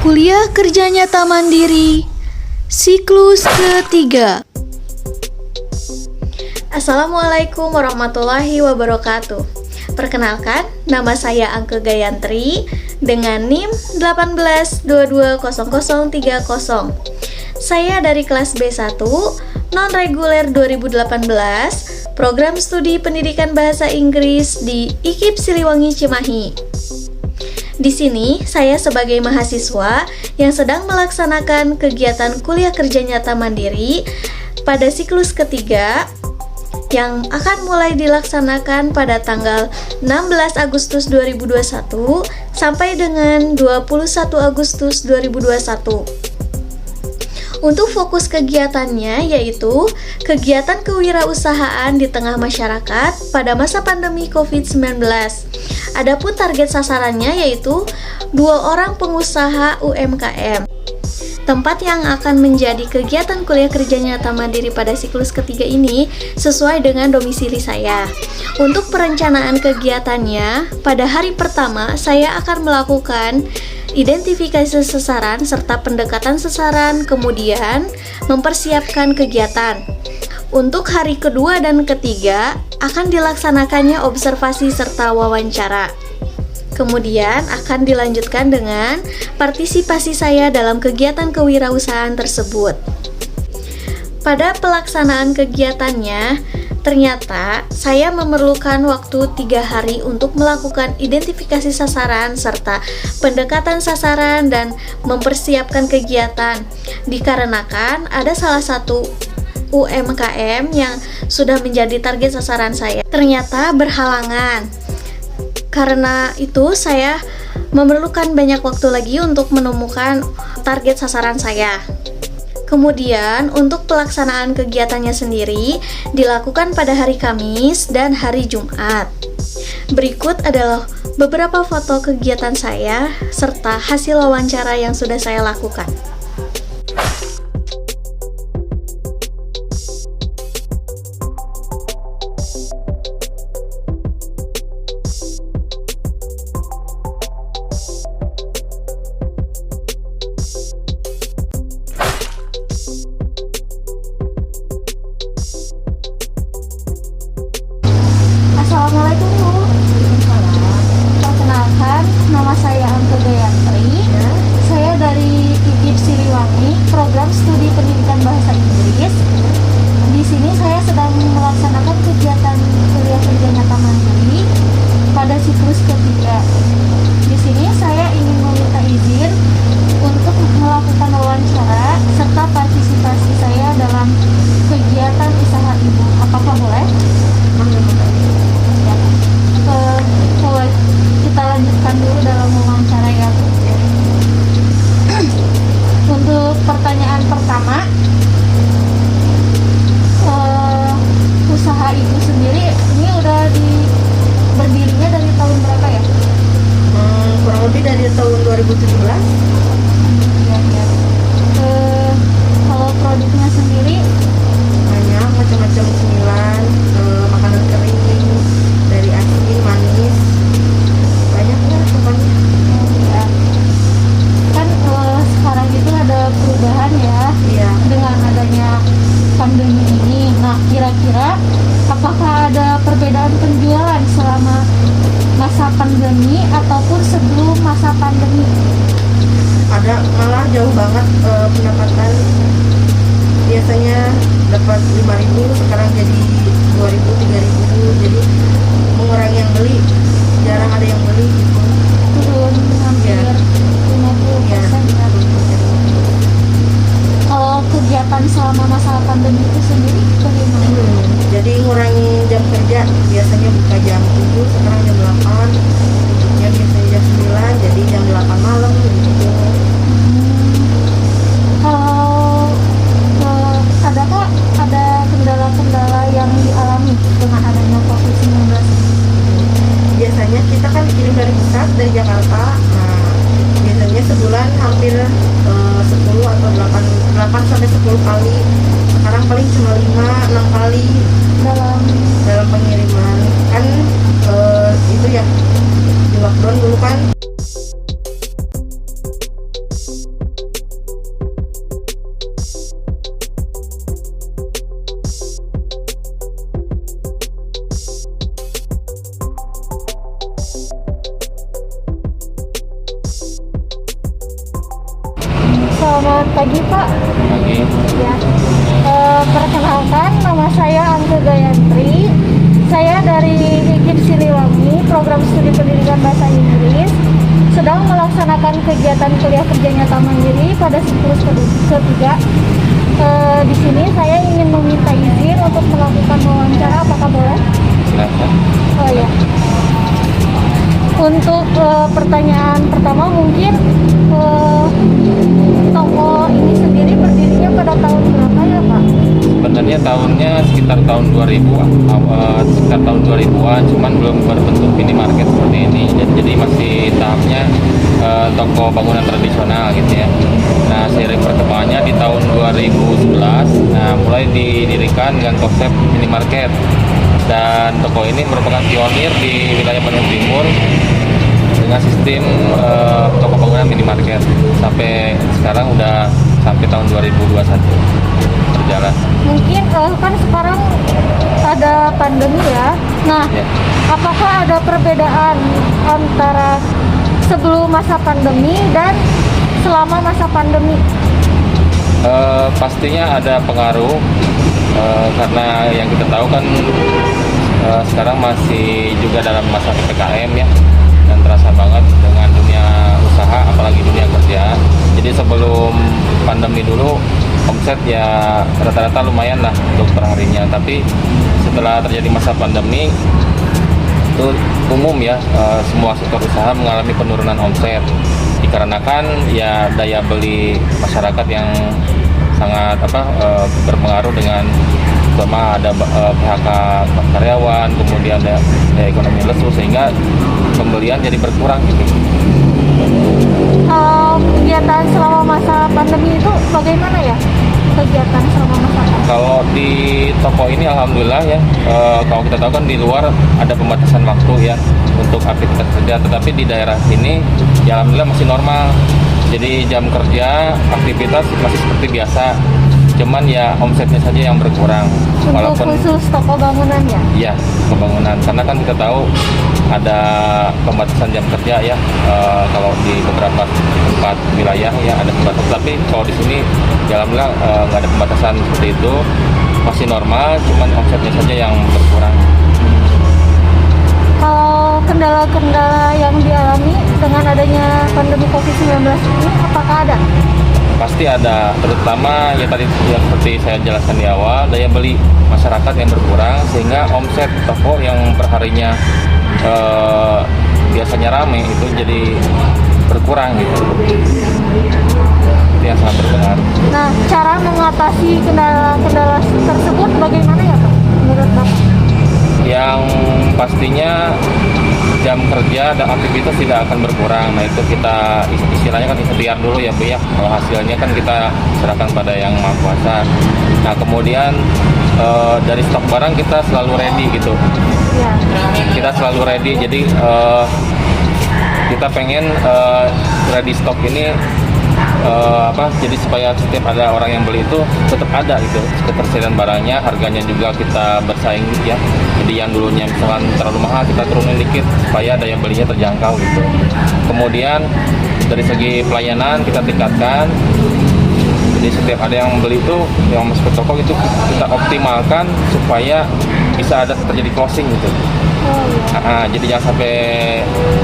Kuliah Kerja Nyata Mandiri Siklus ketiga. Assalamualaikum warahmatullahi wabarakatuh. Perkenalkan, nama saya Angke Gayantri dengan NIM 18220030. Saya dari kelas B1 non-reguler 2018, program studi pendidikan bahasa Inggris di IKIP Siliwangi Cimahi. Di sini, saya sebagai mahasiswa yang sedang melaksanakan kegiatan kuliah kerja nyata mandiri pada siklus ketiga yang akan mulai dilaksanakan pada tanggal 16 Agustus 2021 sampai dengan 21 Agustus 2021. Untuk fokus kegiatannya yaitu kegiatan kewirausahaan di tengah masyarakat pada masa pandemi COVID-19. Adapun target sasarannya yaitu 2 orang pengusaha UMKM. Tempat yang akan menjadi kegiatan kuliah kerja nyata mandiri pada siklus ketiga ini sesuai dengan domisili saya. Untuk perencanaan kegiatannya, pada hari pertama saya akan melakukan identifikasi sasaran serta pendekatan sasaran, kemudian mempersiapkan kegiatan. Untuk hari kedua dan ketiga akan dilaksanakannya observasi serta wawancara. Kemudian akan dilanjutkan dengan partisipasi saya dalam kegiatan kewirausahaan tersebut. Pada pelaksanaan kegiatannya, ternyata saya memerlukan waktu 3 hari untuk melakukan identifikasi sasaran serta pendekatan sasaran dan mempersiapkan kegiatan. Dikarenakan ada salah satu UMKM yang sudah menjadi target sasaran saya ternyata berhalangan. Karena itu saya memerlukan banyak waktu lagi untuk menemukan target sasaran saya. Kemudian untuk pelaksanaan kegiatannya sendiri dilakukan pada hari Kamis dan hari Jumat. Berikut adalah beberapa foto kegiatan saya serta hasil wawancara yang sudah saya lakukan. Assalamualaikum Bu. Perkenalkan, nama saya Angke Gayantri. Saya dari IKIP Siliwangi, program studi pendidikan bahasa Inggris. Di sini saya sedang melaksanakan kegiatan kuliah kerja nyata mandiri pada siklus ketiga. Di sini saya ingin meminta izin untuk melakukan wawancara serta partisipasi saya dalam kegiatan usaha ibu. Apakah boleh? Kita lanjutkan dulu dalam wawancara ya. Untuk pertanyaan pertama, usaha ibu sendiri ini udah berdirinya dari tahun berapa ya? Kurang lebih dari tahun 2017. Iya. Kalau produknya sendiri Banyak macam-macam cemilan, makanan kering, dari asin, manis, banyak lah pokoknya. ya, kan sekarang itu ada perubahan ya Iya. dengan adanya pandemi ini. Nah, kira-kira apakah ada perbedaan penjualan selama masa pandemi ataupun sebelum masa pandemi? Ada malah jauh banget pendapatan. Biasanya dapat 5.000, sekarang jadi 2.000, 3.000. Jadi mengurangi yang beli, jarang ada yang beli gitu. Turun hampir Iya. 50% ya. Kalau kegiatan selama masa pandemi itu sendiri bagaimana? Jadi ngurangi jam kerja, biasanya buka jam 7, sekarang jam 8. Ya biasanya jam 9, jadi jam 8 malam gitu. Kalau adakah ada kendala-kendala yang dialami dengan adanya COVID-19? Biasanya kita kan kirim dari pusat, dari Jakarta. Nah, biasanya sebulan hampir 10 atau 8 sampai 10 kali. Sekarang paling cuma 5-6 kali dalam pengiriman. Kan itu ya di lockdown dulu kan. Selamat pagi Pak. Pagi. Ya. Perkenalkan, nama saya Angga Gayantri. Saya dari IKIP Siliwangi, program studi pendidikan bahasa Inggris, sedang melaksanakan kegiatan kuliah kerja nyata mandiri pada siklus ketiga. Di sini saya ingin meminta izin untuk melakukan wawancara, apakah boleh? Silakan. Oh ya. Untuk pertanyaan pertama mungkin toko ini sendiri berdirinya pada tahun berapa ya Pak? Sebenarnya tahunnya sekitar tahun 2000-an, cuman belum berbentuk minimarket seperti ini. Jadi masih tahapnya toko bangunan tradisional gitu ya. Nah, seiring perkembangannya di tahun 2011, nah mulai didirikan dengan konsep minimarket. Dan toko ini merupakan pionir di wilayah Bandung Timur dengan sistem toko bangunan minimarket. Sampai sekarang udah sampai tahun 2021 berjalan. Mungkin kan sekarang ada pandemi ya. Nah, Ya. apakah ada perbedaan antara sebelum masa pandemi dan selama masa pandemi? Pastinya ada pengaruh karena yang kita tahu kan sekarang masih juga dalam masa PPKM ya, dan terasa banget dengan dunia usaha apalagi dunia kerja. Jadi sebelum pandemi dulu omset ya rata-rata lumayan lah untuk perharinya, tapi setelah terjadi masa pandemi itu umum ya, semua sektor usaha mengalami penurunan omset dikarenakan ya daya beli masyarakat yang sangat berpengaruh dengan terutama ada PHK karyawan, kemudian ada ekonomi lesu sehingga pembelian jadi berkurang gitu. Kegiatan selama masa pandemi itu bagaimana ya? Kegiatan selama masa pandemi? Kalau di toko ini alhamdulillah ya, kalau kita tahu kan di luar ada pembatasan waktu ya untuk aktivitas kerja, tetapi di daerah sini ya alhamdulillah masih normal. Jadi jam kerja aktivitas masih seperti biasa, cuman ya omsetnya saja yang berkurang. Untuk khusus toko bangunan ya? Iya, pembangunan. Karena kan kita tahu ada pembatasan jam kerja ya, kalau di beberapa tempat wilayah ya ada pembatasan. Tapi kalau di sini ya alhamdulillah nggak ada pembatasan seperti itu, masih normal, cuman omsetnya saja yang berkurang. Kalau kendala-kendala yang dialami dengan adanya pandemi COVID-19 ini apakah ada? Pasti ada, terutama ya tadi yang seperti saya jelaskan di awal, daya beli masyarakat yang berkurang sehingga omset toko yang perharinya biasanya rame itu jadi berkurang gitu. Itu yang sangat berpengaruh. Nah, cara mengatasi kendala-kendala tersebut bagaimana ya Pak? Menurut Bapak? Yang pastinya jam kerja dan aktivitas tidak akan berkurang. Nah itu kita istilahnya kan ikhtiar dulu ya Bu ya. Kalau hasilnya kan kita serahkan pada yang Maha Kuasa. Nah kemudian dari stok barang kita selalu ready gitu. Ya. Kita selalu ready. Jadi kita pengen ready stok ini jadi supaya setiap ada orang yang beli itu tetap ada gitu ketersediaan barangnya, harganya juga kita bersaing ya. Jadi yang dulunya misalkan terlalu mahal kita turunin dikit supaya daya belinya terjangkau gitu. Kemudian dari segi pelayanan kita tingkatkan. Jadi setiap ada yang beli itu yang masuk ke toko itu kita optimalkan supaya bisa ada terjadi closing gitu. Jadi jangan sampai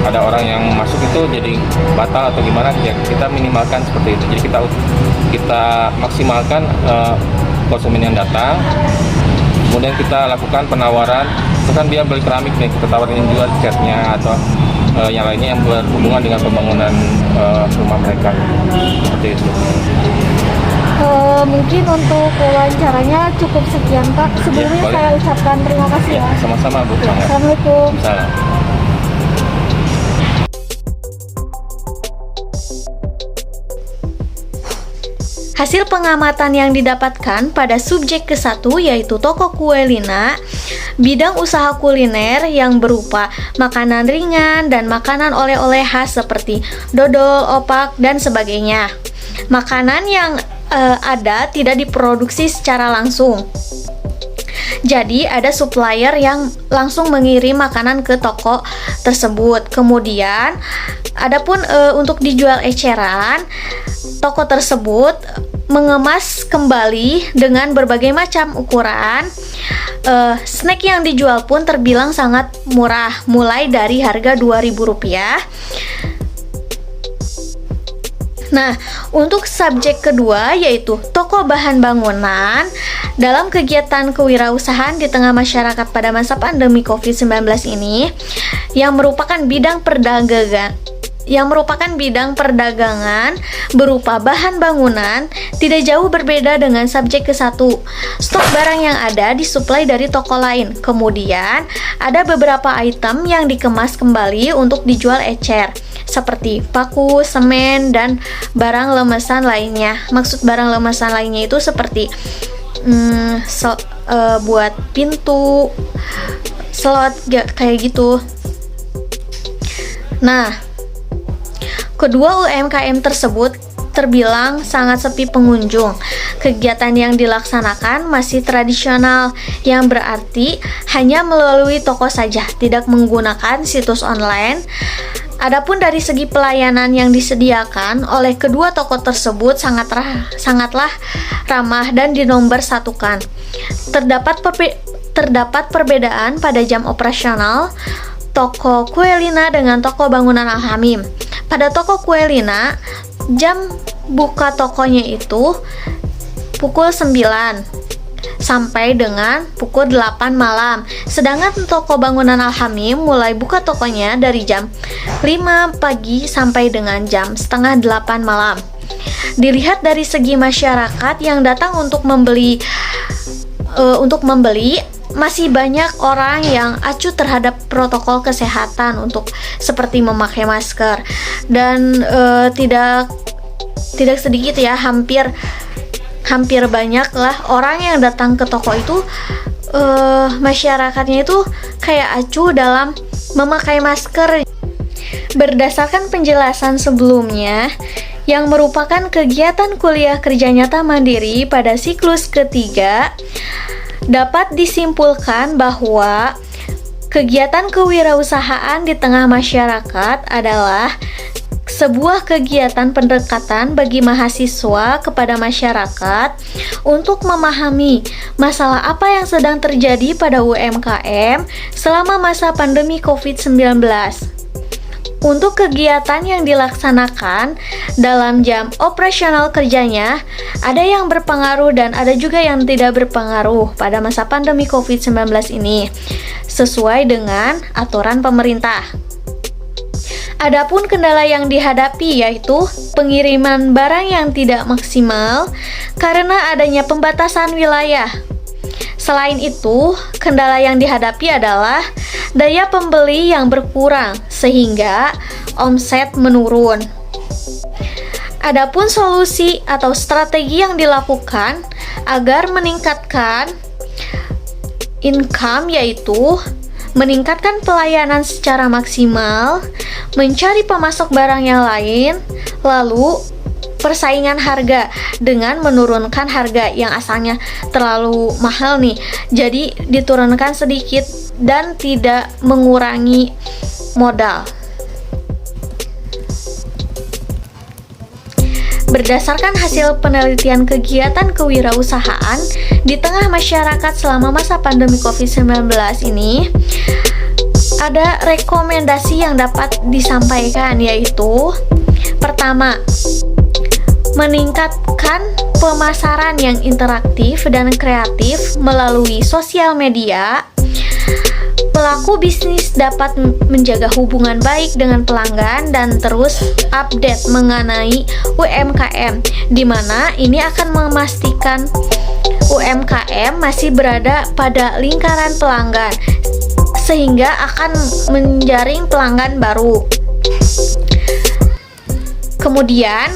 ada orang yang masuk itu jadi batal atau gimana ya, kita minimalkan seperti itu. Jadi kita maksimalkan konsumen yang datang, kemudian kita lakukan penawaran. Itu kan dia beli keramik nih, kita tawarin juga catnya atau yang lainnya yang berhubungan dengan pembangunan rumah mereka seperti itu. Mungkin untuk wawancaranya cukup sekian Pak. Sebelumnya Ya, saya ucapkan terima kasih ya. Sama-sama Bu. Assalamualaikum. Salam. Hasil pengamatan yang didapatkan pada subjek ke-1 yaitu toko kue Lina, bidang usaha kuliner yang berupa makanan ringan dan makanan oleh-oleh khas seperti dodol, opak, dan sebagainya. Makanan yang ada tidak diproduksi secara langsung. Jadi ada supplier yang langsung mengirim makanan ke toko tersebut. Kemudian adapun untuk dijual eceran, toko tersebut mengemas kembali dengan berbagai macam ukuran. Snack yang dijual pun terbilang sangat murah, mulai dari harga Rp2.000. Nah, untuk subjek kedua yaitu toko bahan bangunan. Dalam kegiatan kewirausahaan di tengah masyarakat pada masa pandemi COVID-19 ini, yang merupakan bidang perdagangan berupa bahan bangunan, tidak jauh berbeda dengan subjek ke-1. Stok barang yang ada disuplai dari toko lain. Kemudian, ada beberapa item yang dikemas kembali untuk dijual ecer, seperti paku, semen, dan barang lemesan lainnya. Maksud barang lemesan lainnya itu seperti buat pintu, slot, kayak gitu. Nah, kedua UMKM tersebut terbilang sangat sepi pengunjung. Kegiatan yang dilaksanakan masih tradisional, yang berarti hanya melalui toko saja, tidak menggunakan situs online. Adapun dari segi pelayanan yang disediakan oleh kedua toko tersebut sangatlah ramah dan dinomor-satukan. Terdapat perbedaan pada jam operasional toko Kuelina dengan toko bangunan Al-Hamim. Pada toko Kuelina, jam buka tokonya itu pukul 9 sampai dengan pukul 8 malam. Sedangkan toko bangunan Al-Hamim mulai buka tokonya dari jam 5 pagi sampai dengan jam setengah 8 malam. Dilihat dari segi masyarakat yang datang untuk membeli, masih banyak orang yang acuh terhadap protokol kesehatan untuk seperti memakai masker, dan tidak sedikit ya, hampir banyak lah orang yang datang ke toko itu, masyarakatnya itu kayak acuh dalam memakai masker. Berdasarkan penjelasan sebelumnya, yang merupakan kegiatan kuliah kerja nyata mandiri pada siklus ketiga, dapat disimpulkan bahwa kegiatan kewirausahaan di tengah masyarakat adalah sebuah kegiatan pendekatan bagi mahasiswa kepada masyarakat untuk memahami masalah apa yang sedang terjadi pada UMKM selama masa pandemi COVID-19. Untuk kegiatan yang dilaksanakan dalam jam operasional kerjanya, ada yang berpengaruh dan ada juga yang tidak berpengaruh pada masa pandemi COVID-19 ini, sesuai dengan aturan pemerintah. Adapun kendala yang dihadapi yaitu pengiriman barang yang tidak maksimal karena adanya pembatasan wilayah. Selain itu, kendala yang dihadapi adalah daya pembeli yang berkurang sehingga omset menurun. Adapun solusi atau strategi yang dilakukan agar meningkatkan income yaitu meningkatkan pelayanan secara maksimal, mencari pemasok barang yang lain, lalu persaingan harga dengan menurunkan harga yang asalnya terlalu mahal nih, jadi diturunkan sedikit dan tidak mengurangi modal. Berdasarkan hasil penelitian kegiatan kewirausahaan di tengah masyarakat selama masa pandemi COVID-19 ini, ada rekomendasi yang dapat disampaikan, yaitu pertama, meningkatkan pemasaran yang interaktif dan kreatif melalui sosial media. Pelaku bisnis dapat menjaga hubungan baik dengan pelanggan dan terus update mengenai UMKM, di mana ini akan memastikan UMKM masih berada pada lingkaran pelanggan, sehingga akan menjaring pelanggan baru. Kemudian,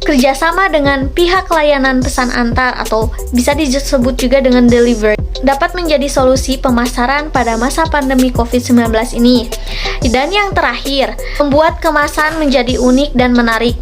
kerjasama dengan pihak layanan pesan antar atau bisa disebut juga dengan delivery dapat menjadi solusi pemasaran pada masa pandemi COVID-19 ini. Dan yang terakhir, membuat kemasan menjadi unik dan menarik.